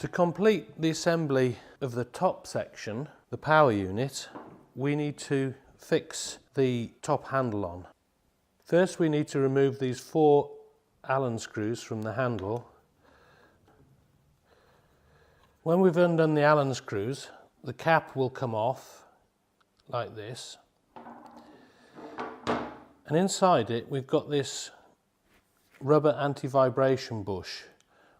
To complete the assembly of the top section, the power unit, we need to fix the top handle on. First we need to remove these 4 Allen screws from the handle. When we've undone the Allen screws, the cap will come off like this, and inside it we've got this rubber anti-vibration bush,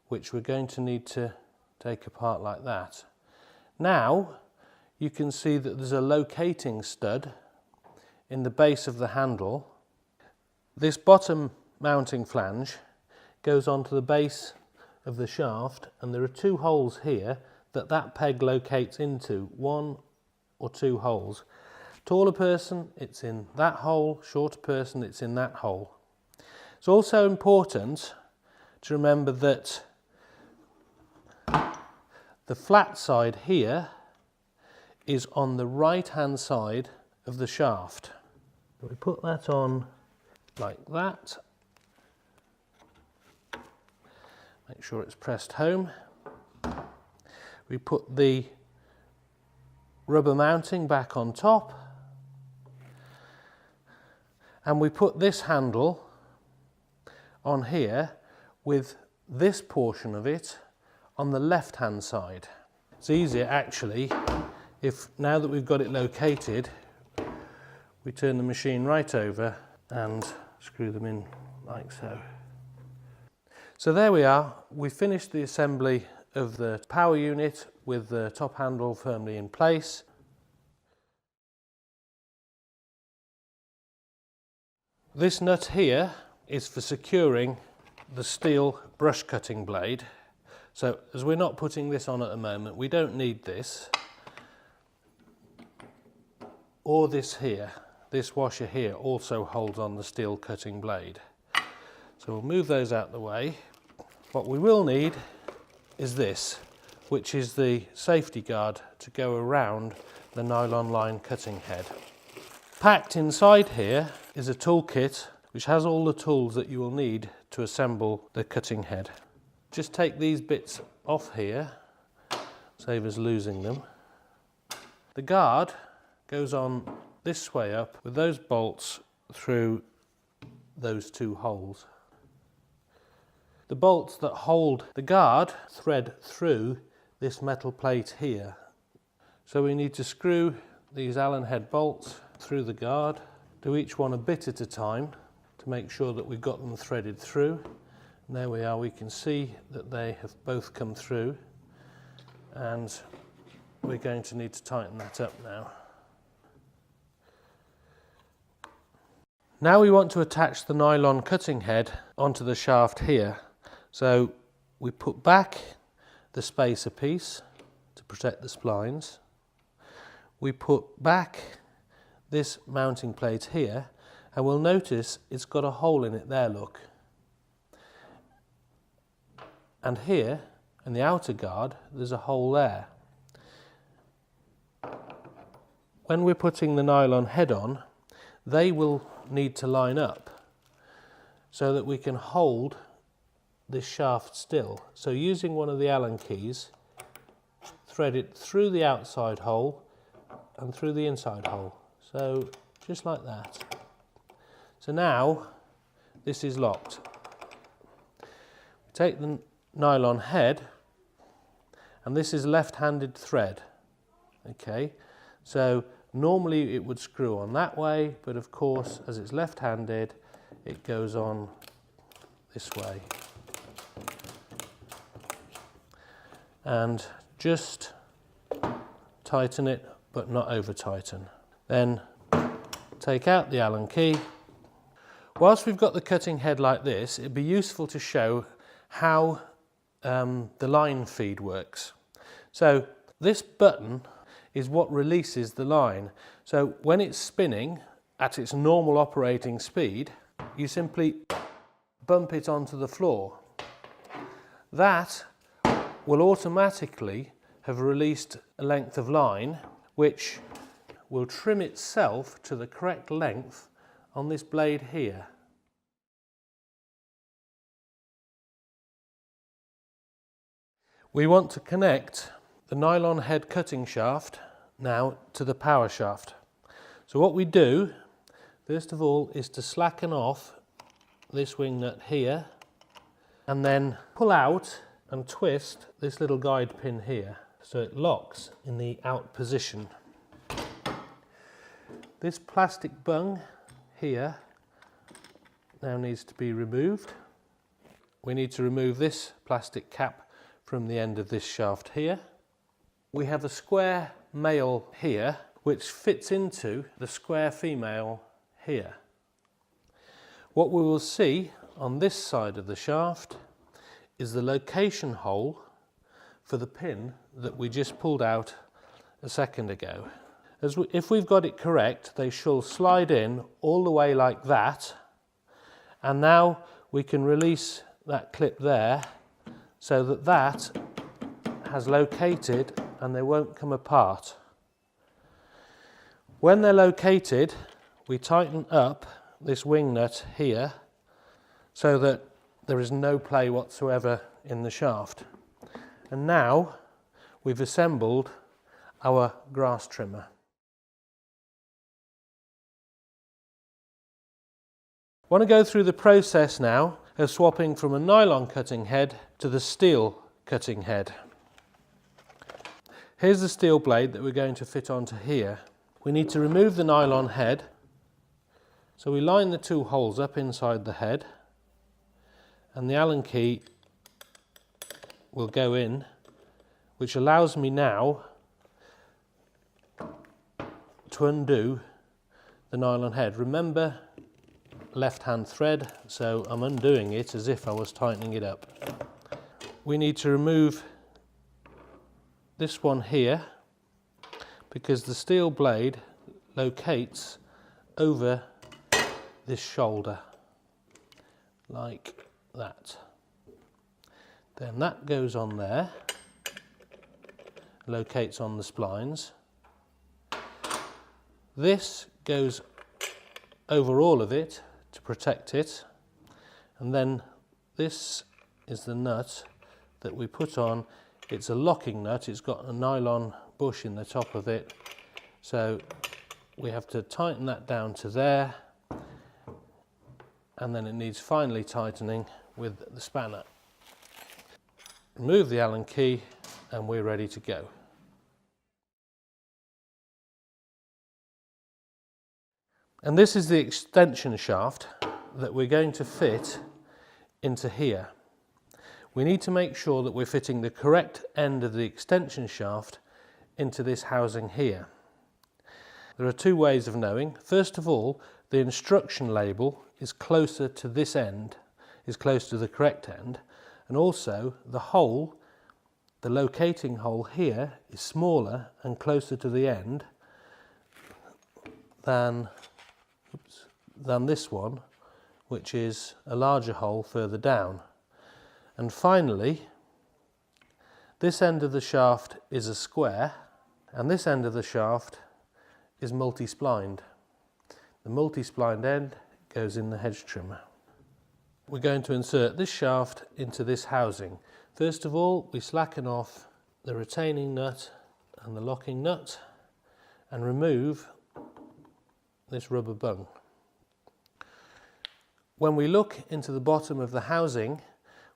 which we're going to need to take apart like that. Now you can see that there's a locating stud in the base of the handle. This bottom mounting flange goes onto the base of the shaft, and there are 2 holes here that peg locates into, 1 or 2 holes. Taller person, it's in that hole; shorter person, it's in that hole. It's also important to remember that the flat side here is on the right hand side of the shaft. We put that on like that. Make sure it's pressed home. We put the rubber mounting back on top, and we put this handle on here with this portion of it on the left hand side. It's easier actually if, now that we've got it located, we turn the machine right over and screw them in like so. So there we are, we finished the assembly of the power unit with the top handle firmly in place. This nut here is for securing the steel brush cutting blade. So as we're not putting this on at the moment, we don't need this, or this here. This washer here also holds on the steel cutting blade. So we'll move those out the way. What we will need is this, which is the safety guard to go around the nylon line cutting head. Packed inside here is a toolkit which has all the tools that you will need to assemble the cutting head. Just take these bits off here, save us losing them. The guard goes on this way up with those bolts through those 2 holes. The bolts that hold the guard thread through this metal plate here. So we need to screw these Allen head bolts through the guard, do each one a bit at a time to make sure that we've got them threaded through. And there we are, we can see that they have both come through, and we're going to need to tighten that up now. Now we want to attach the nylon cutting head onto the shaft here. So we put back the spacer piece to protect the splines. We put back this mounting plate here, and we'll notice it's got a hole in it there, look. And here, in the outer guard, there's a hole there. When we're putting the nylon head on, they will need to line up so that we can hold this shaft still. So using one of the Allen keys, thread it through the outside hole and through the inside hole. So just like that. So now this is locked. Take the nylon head, and this is left-handed thread. Okay, so normally it would screw on that way, but of course as it's left-handed it goes on this way. And just tighten it, but not over tighten. Then take out the Allen key. Whilst we've got the cutting head like this, it'd be useful to show how the line feed works. So this button is what releases the line. So when it's spinning at its normal operating speed, you simply bump it onto the floor. That will automatically have released a length of line which will trim itself to the correct length on this blade here. We want to connect the nylon head cutting shaft now to the power shaft. So what we do, first of all, is to slacken off this wing nut here and then pull out and twist this little guide pin here so it locks in the out position. This plastic bung here now needs to be removed. We need to remove this plastic cap from the end of this shaft here. We have a square male here which fits into the square female here. What we will see on this side of the shaft is the location hole for the pin that we just pulled out a second ago. If we've got it correct, they shall slide in all the way like that, and now we can release that clip there so that that has located and they won't come apart. When they're located, we tighten up this wing nut here so that there is no play whatsoever in the shaft. And now we've assembled our grass trimmer. I want to go through the process now of swapping from a nylon cutting head to the steel cutting head. Here's the steel blade that we're going to fit onto here. We need to remove the nylon head, so we line the two holes up inside the head and the Allen key will go in, which allows me now to undo the nylon head. Remember, left hand thread, so I'm undoing it as if I was tightening it up. We need to remove this one here because the steel blade locates over this shoulder like that. Then that goes on there, locates on the splines. This goes over all of it to protect it, and then this is the nut that we put on. It's a locking nut, it's got a nylon bush in the top of it, so we have to tighten that down to there, and then it needs finally tightening with the spanner. Remove the Allen key and we're ready to go. And this is the extension shaft that we're going to fit into here. We need to make sure that we're fitting the correct end of the extension shaft into this housing here. There are two ways of knowing. First of all, the instruction label is closer to this end, is close to the correct end, and also the hole, the locating hole here, is smaller and closer to the end than this one, which is a larger hole further down. And finally, this end of the shaft is a square and this end of the shaft is multi-splined. The multi-splined end goes in the hedge trimmer. We're going to insert this shaft into this housing. First of all, we slacken off the retaining nut and the locking nut and remove this rubber bung. When we look into the bottom of the housing,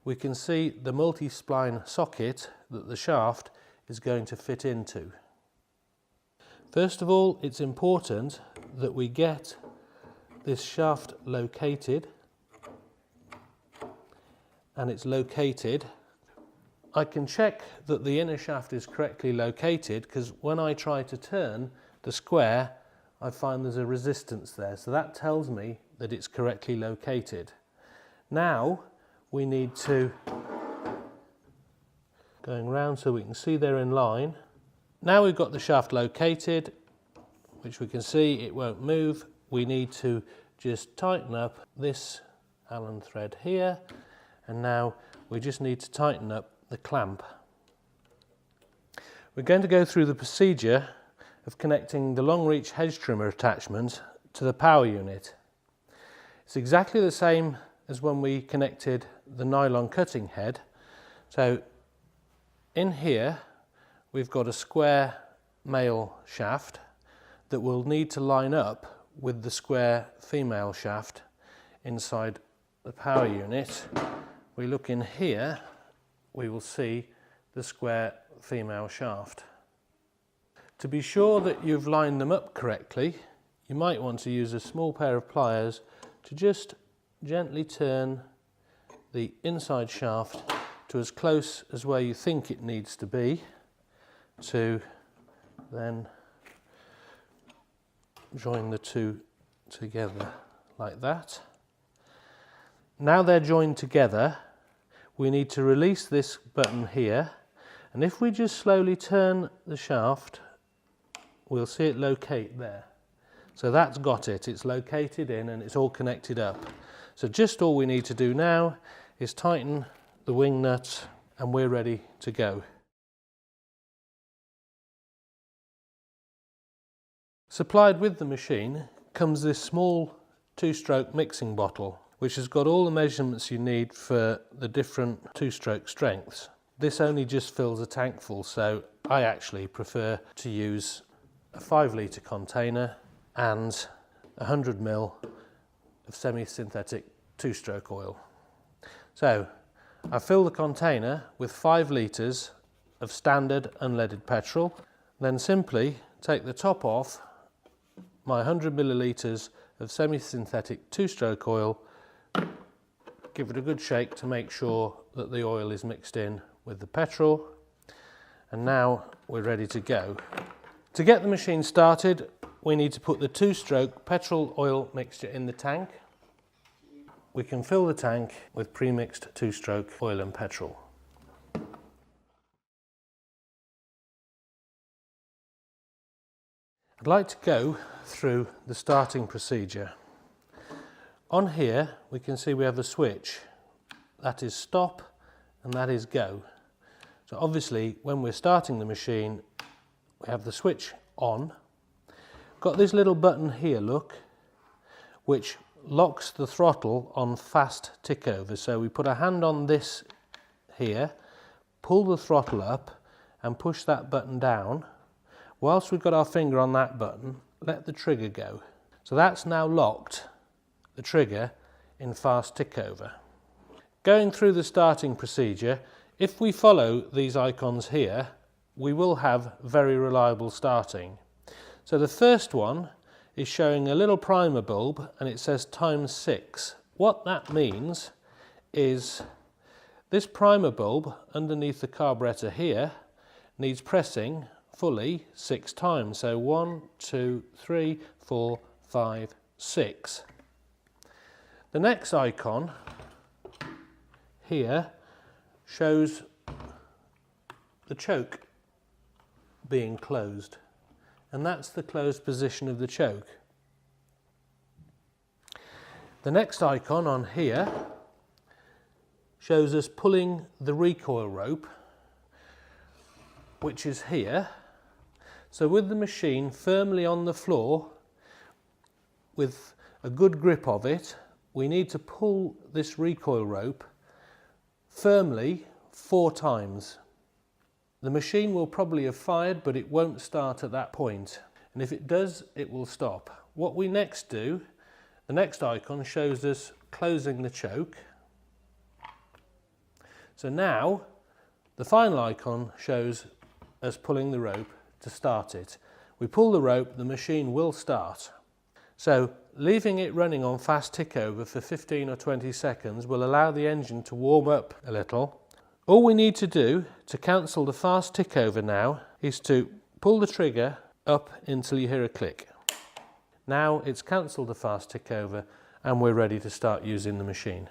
we can see the multi-spline socket that the shaft is going to fit into. First of all, it's important that we get this shaft located, and it's located. I can check that the inner shaft is correctly located because when I try to turn the square, I find there's a resistance there, so that tells me that it's correctly located. Now we need to, going round so we can see they're in line. Now we've got the shaft located, which we can see it won't move. We need to just tighten up this Allen thread here, and now we just need to tighten up the clamp. We're going to go through the procedure of connecting the long reach hedge trimmer attachment to the power unit. It's exactly the same as when we connected the nylon cutting head. So In here we've got a square male shaft that will need to line up with the square female shaft inside the power unit. We look in here, we will see the square female shaft. To be sure that you've lined them up correctly, you might want to use a small pair of pliers to just gently turn the inside shaft to as close as where you think it needs to be, to then join the two together like that. Now they're joined together, we need to release this button here, and if we just slowly turn the shaft, we'll see it locate there. So that's got it, it's located in and it's all connected up. So just all we need to do now is tighten the wing nut and we're ready to go. Supplied with the machine comes this small 2-stroke mixing bottle, which has got all the measurements you need for the different 2-stroke strengths. This only just fills a tank full, so I actually prefer to use a 5-litre container and 100 ml of semi-synthetic 2-stroke oil. So I fill the container with 5 litres of standard unleaded petrol, then simply take the top off my 100 millilitres of semi-synthetic 2-stroke oil, give it a good shake to make sure that the oil is mixed in with the petrol, and now we're ready to go. To get the machine started, we need to put the 2-stroke petrol oil mixture in the tank. We can fill the tank with pre-mixed 2-stroke oil and petrol. I'd like to go through the starting procedure. On here we can see we have a switch. That is stop and that is go. So obviously when we're starting the machine we have the switch on. Got this little button here, look, which locks the throttle on fast tick over. So we put a hand on this here, pull the throttle up and push that button down. Whilst we've got our finger on that button, let the trigger go. So that's now locked the trigger in fast tick over. Going through the starting procedure, if we follow these icons here, we will have very reliable starting. So the first one is showing a little primer bulb and it says ×6. What that means is this primer bulb underneath the carburettor here needs pressing fully 6 times. So 1, 2, 3, 4, 5, 6. The next icon here shows the choke being closed, and that's the closed position of the choke. The next icon on here shows us pulling the recoil rope, which is here. So with the machine firmly on the floor with a good grip of it, we need to pull this recoil rope firmly 4 times. The machine will probably have fired, but it won't start at that point. And if it does, it will stop. What we next do, the next icon shows us closing the choke. So now, the final icon shows us pulling the rope to start it. We pull the rope, the machine will start. So leaving it running on fast tick over for 15 or 20 seconds will allow the engine to warm up a little. All we need to do to cancel the fast tick over now is to pull the trigger up until you hear a click. Now it's cancelled the fast tick over and we're ready to start using the machine.